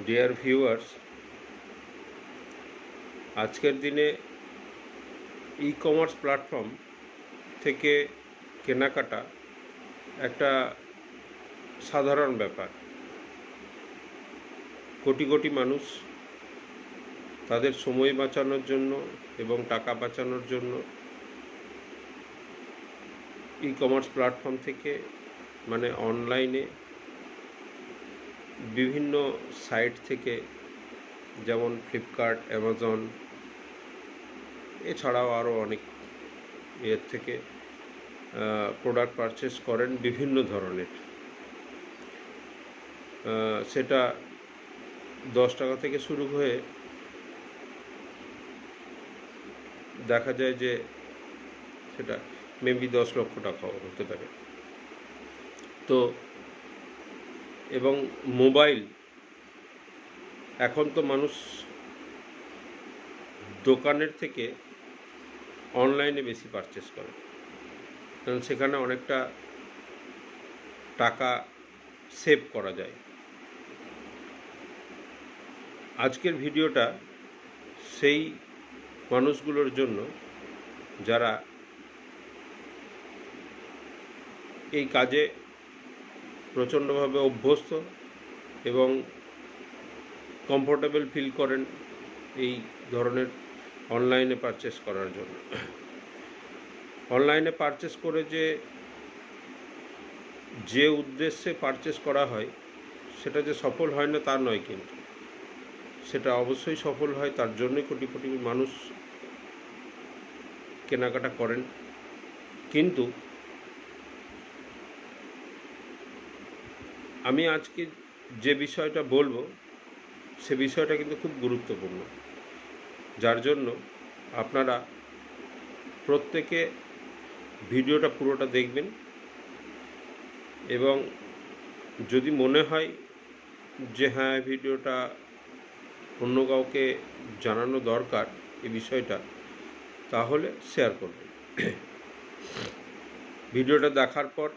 Dear viewers, আজকের দিনে e commerce platform থেকে কেনাকাটা একটা সাধারণ ব্যাপার। কোটি কোটি মানুষ তাদের সময় বাঁচানোর জন্য এবং টাকা বাঁচানোর জন্য ই কমার্স প্ল্যাটফর্ম থেকে অনলাইনে বিভিন্ন সাইট থেকে, যেমন ফ্লিপকার্ট, অ্যামাজন, এছাড়াও আরও অনেক এর থেকে প্রোডাক্ট পারচেস করেন বিভিন্ন ধরনের। সেটা 10 টাকা থেকে শুরু হয়ে দেখা যায় যে সেটা মেবি 10 লক্ষ টাকাও হতে পারে। তো এবং মোবাইল, এখন তো মানুষ দোকানের থেকে অনলাইনে বেশি পারচেস করে, কারণ সেখানে অনেকটা টাকা সেভ করা যায়। আজকের ভিডিওটা সেই মানুষগুলোর জন্য যারা এই কাজে প্রচণ্ডভাবে অভ্যস্ত এবং কমফোর্টেবল ফিল করেন এই ধরনের অনলাইনে পারচেস করার জন্য। অনলাইনে পারচেস করে যে উদ্দেশ্যে পারচেস করা হয় সেটা যে সফল হয় না তা নয়, কিন্তু সেটা অবশ্যই সফল হয়। তার জন্যই কোটি কোটি মানুষ কেনাকাটা করেন। কিন্তু আমি আজকে যে বিষয়টা বলবো সে বিষয়টা কিন্তু খুব গুরুত্বপূর্ণ, যার জন্য আপনারা প্রত্যেকে ভিডিওটা পুরোটা দেখবেন এবং যদি মনে হয় যে হ্যাঁ, ভিডিওটা অন্য কাউকে জানানো দরকার এই বিষয়টা, তাহলে শেয়ার করবেন। ভিডিওটা দেখার পর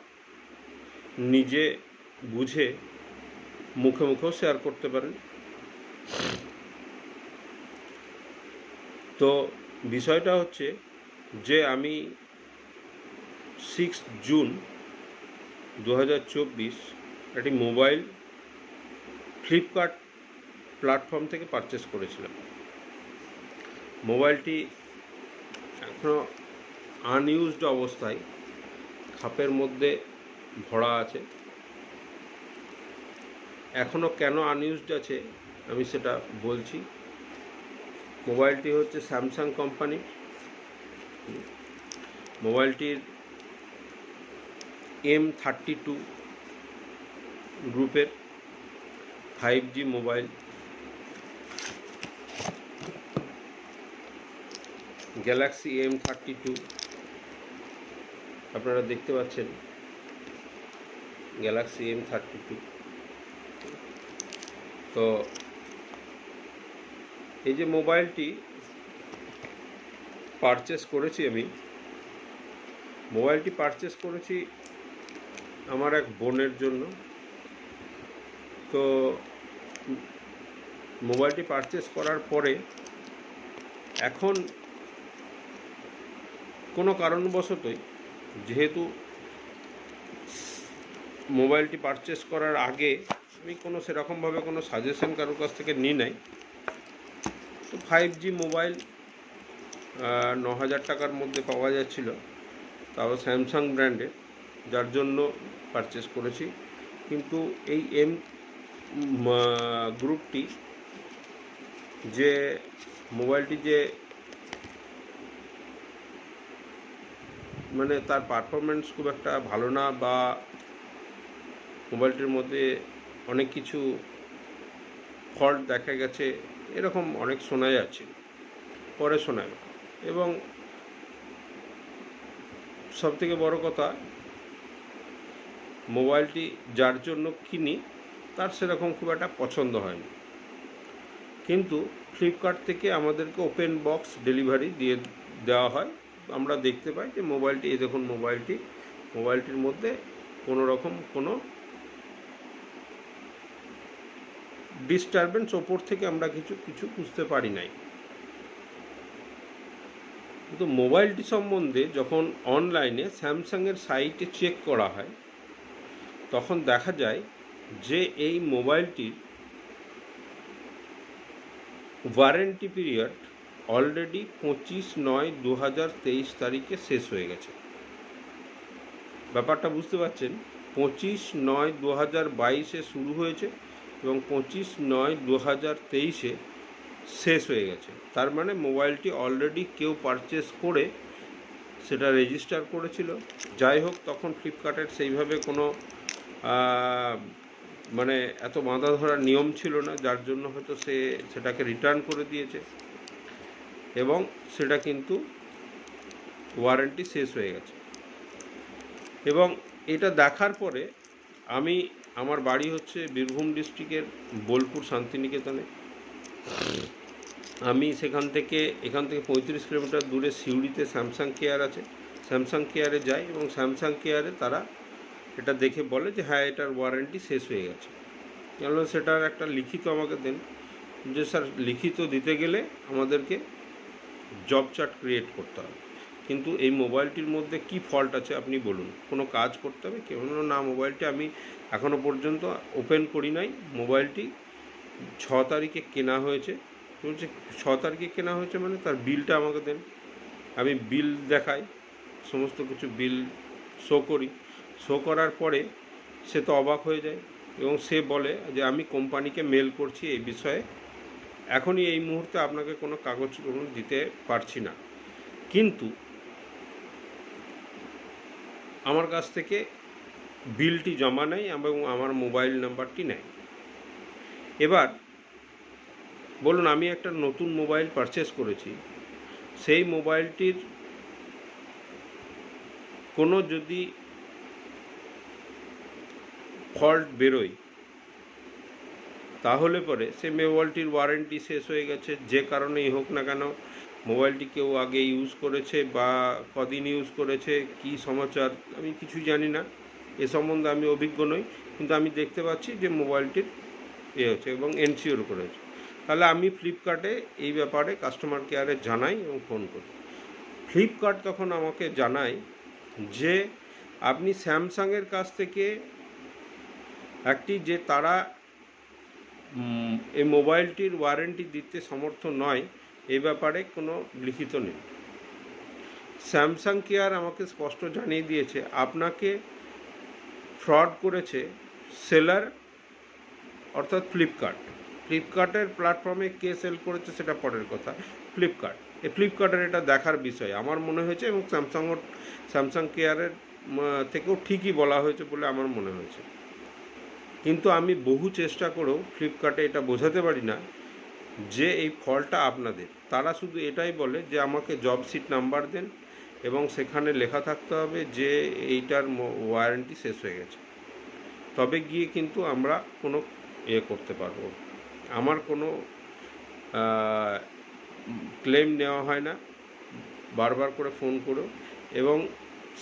নিজে বুঝে মুখে মুখেও শেয়ার করতে পারেন। তো বিষয়টা হচ্ছে যে আমি 6 জুন 2024 একটি মোবাইল ফ্লিপকার্ট প্ল্যাটফর্ম থেকে পারচেস করেছিলাম। মোবাইলটি এখনও আনইউজড অবস্থায় খাপের মধ্যে ভরা আছে। এখনও কেন আনইউজড আছে আমি সেটা বলছি। মোবাইলটি হচ্ছে স্যামসাং কোম্পানির। মোবাইলটির M32 গ্রুপের 5G মোবাইল। গ্যালাক্সি M32 আপনারা দেখতে পাচ্ছেন, গ্যালাক্সি M32। তো এই যে মোবাইলটি পারচেস করেছি আমি, মোবাইলটি পারচেস করেছি আমার এক বোনের জন্য। তো মোবাইলটি পারচেস করার পরে এখন কোনো কারণবশতই, যেহেতু মোবাইলটি পারচেস করার আগে আমি সেরকমভাবে কোনো সাজেশন কারোর কাছ থেকে নিই নাই। তো 5G মোবাইল 9,000 টাকার মধ্যে পাওয়া যাচ্ছিল, তাও স্যামসাং ব্র্যান্ডের, যার জন্য পারচেস করেছি। কিন্তু এই গ্রুপটি যে মোবাইলটি যে তার পারফরমেন্স খুব একটা ভালো না, বা মোবাইলটির মধ্যে অনেক কিছু ফল্ট দেখা গেছে, এরকম অনেক শোনা যাচ্ছে, পরে শোনায়। এবং সবথেকে বড় কথা, মোবাইলটি যার জন্য কিনি তার সেরকম খুব একটা পছন্দ হয়নি। কিন্তু ফ্লিপকার্ট থেকে আমাদেরকে ওপেন বক্স ডেলিভারি দেওয়া হয়। আমরা দেখতে পাই যে মোবাইলটি, এই দেখুন মোবাইলটির মধ্যে কোনো রকম কোনো ডিস্টারবেন্স ওপর থেকে আমরা কিছু বুঝতে পারি নাই। কিন্তু মোবাইলটি সম্বন্ধে যখন অনলাইনে স্যামসাংয়ের সাইটে চেক করা হয় তখন দেখা যায় যে এই মোবাইলটির ওয়ারেন্টি পিরিয়ড অলরেডি 25/9/2023 তারিখে শেষ হয়ে গেছে। ব্যাপারটা বুঝতে পারছেন? 25/9/2022 শুরু হয়েছে এবং 25/9/2023 শেষ হয়ে গেছে। তার মানে মোবাইলটি অলরেডি কেউ পারচেস করে সেটা রেজিস্টার করেছিল। যাই হোক, তখন ফ্লিপকার্টের সেইভাবে কোনো মানে এত বাঁধা ধরার নিয়ম ছিল না, যার জন্য হয়তো সেটাকে রিটার্ন করে দিয়েছে এবং সেটা কিন্তু ওয়ারেন্টি শেষ হয়ে গেছে। এবং এটা দেখার পরে আমার বাড়ি হচ্ছে বীরভূম ডিস্ট্রিক্টের বোলপুর শান্তিনিকেতনে। আমি এখান থেকে 35 কিলোমিটার দূরে সিউড়িতে স্যামসাং কেয়ার আছে। স্যামসাং কেয়ারে যাই এবং স্যামসাং কেয়ারে তারা এটা দেখে বলে যে হ্যাঁ, এটার ওয়ারেন্টি শেষ হয়ে গেছে। কেন সেটার একটা লিখিত আমাকে দেন, যে স্যার লিখিত দিতে গেলে আমাদেরকে জব চার্ট ক্রিয়েট করতে হবে। কিন্তু এই মোবাইলটির মধ্যে কি ফল্ট আছে আপনি বলুন? কোনো কাজ করতে হবে? কেউ না, মোবাইলটি আমি এখনও পর্যন্ত ওপেন করি নাই। মোবাইলটি 6 তারিখে কেনা হয়েছে। বলছে 6 তারিখে কেনা হয়েছে মানে তার বিলটা আমাকে দেন। আমি বিল দেখাই, সমস্ত কিছু বিল শো করি। শো করার পরে সে তো অবাক হয়ে যায় এবং সে বলে যে আমি কোম্পানিকে মেল করছি এই বিষয়ে, এখনই এই মুহূর্তে আপনাকে কোনো কাগজ দিতে পারছি না। কিন্তু আমার কাছ থেকে বিলটি জমা নেয় এবং আমার মোবাইল নাম্বারটি নেয়। এবার বলুন, আমি একটা নতুন মোবাইল পারচেস করেছি, সেই মোবাইলটির কোনো যদি ফল্ট বেরোয় তাহলে পরে সে মোবাইলটির ওয়ারেন্টি শেষ হয়ে গেছে, যে কারণেই হোক না কেন, মোবাইলটি কেউ আগে ইউজ করেছে বা কদিন ইউজ করেছে, কি সমাচার আমি কিছু জানি না, এ সম্বন্ধে আমি অভিজ্ঞ নই। কিন্তু আমি দেখতে পাচ্ছি যে মোবাইলটির হচ্ছে এবং এনসিওর করেছে। তাহলে আমি ফ্লিপকার্টে এই ব্যাপারে কাস্টমার কেয়ারে জানাই এবং ফোন করি। ফ্লিপকার্ট তখন আমাকে জানায় যে আপনি স্যামসাংয়ের কাছ থেকে যে তারা এই মোবাইলটির ওয়ারেন্টি দিতে সমর্থ নয়, এই ব্যাপারে কোনো লিখিত নেই। স্যামসাং কেয়ার আমাকে স্পষ্ট জানিয়ে দিয়েছে আপনাকে ফ্রড করেছে সেলার, অর্থাৎ ফ্লিপকার্টের প্ল্যাটফর্মে কে সেল করেছে সেটা পরের কথা। ফ্লিপকার্টের এটা দেখার বিষয় আমার মনে হয়েছে এবং স্যামসাং কেয়ারের থেকেও ঠিকই বলা হয়েছে বলে আমার মনে হয়েছে। কিন্তু আমি বহু চেষ্টা করেও ফ্লিপকার্টে এটা বোঝাতে পারি না যে এই ফলটা আপনাদের। তারা শুধু এটাই বলে যে আমাকে জব সিট নাম্বার দেন এবং সেখানে লেখা থাকতে হবে যে এইটার ওয়ারেন্টি শেষ হয়ে গেছে, তবে গিয়ে কিন্তু আমরা কোনো করতে পারবো। আমার কোনো ক্লেম নেওয়া হয় না বারবার করে ফোন করেও, এবং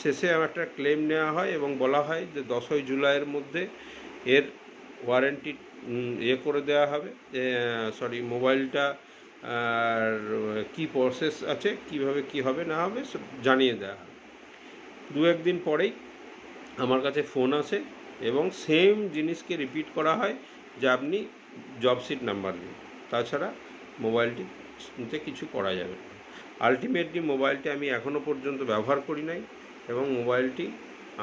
শেষে একটা ক্লেম নেওয়া হয় এবং বলা হয় যে 10ই জুলাইয়ের মধ্যে এর ওয়ারেন্টি করে দেওয়া হবে। মোবাইলটা কি প্রসেস আছে, কিভাবে কি হবে না হবে সব জানিয়ে দেওয়া হবে। 2-1 দিন পরেই আমার কাছে ফোন আসে এবং সেম জিনিসকে রিপিট করা হয় যে আপনি জব সিট নাম্বার দিন, তাছাড়া মোবাইলটিতে কিছু করা যাবে না। আলটিমেটলি মোবাইলটি আমি এখনও পর্যন্ত ব্যবহার করি নাই এবং মোবাইলটি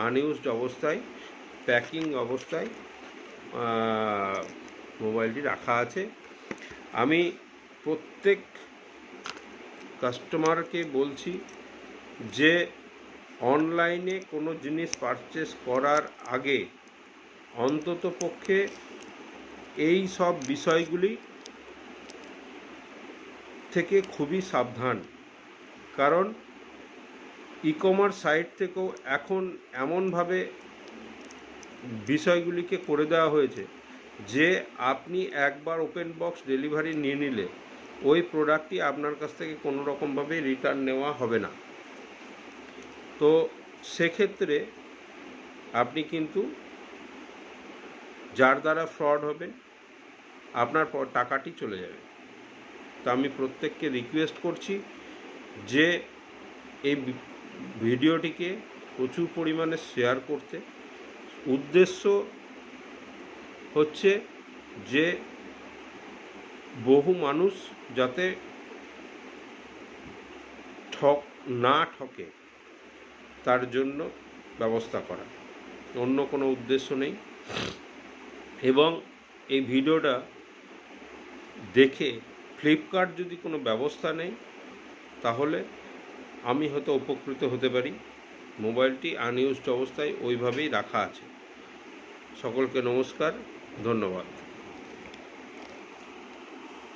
আনইউজড অবস্থায়, প্যাকিং অবস্থায় মোবাইলটি রাখা আছে। আমি প্রত্যেক কাস্টমারকে বলছি যে অনলাইনে কোনো জিনিস পারচেস করার আগে অন্তত পক্ষে এই সব বিষয়গুলি থেকে খুবই সাবধান, কারণ ই কমার্স সাইট থেকেও এখন এমনভাবে বিষয়গুলিকে করে দেওয়া হয়েছে যে আপনি একবার ওপেন বক্স ডেলিভারি নিয়ে নিলে ওই প্রোডাক্টটি আপনার কাছ থেকে কোনো রকমভাবে রিটার্ন নেওয়া হবে না। তো সেক্ষেত্রে আপনি কিন্তু যার দ্বারা ফ্রড হবে আপনার টাকাটি চলে যাবে। তা আমি প্রত্যেককে রিকোয়েস্ট করছি যে এই ভিডিওটিকে প্রচুর পরিমাণে শেয়ার করতে। উদ্দেশ্য হচ্ছে যে বহু মানুষ যাতে না ঠকে তার জন্য ব্যবস্থা করা, অন্য কোনো উদ্দেশ্য নেই। এবং এই ভিডিওটা দেখে ফ্লিপকার্ট যদি কোনো ব্যবস্থা নেয় তাহলে আমি হয়তো উপকৃত হতে পারি। মোবাইলটি আনইউজড অবস্থায় ওইভাবেই রাখা আছে। সকলকে নমস্কার, ধন্যবাদ।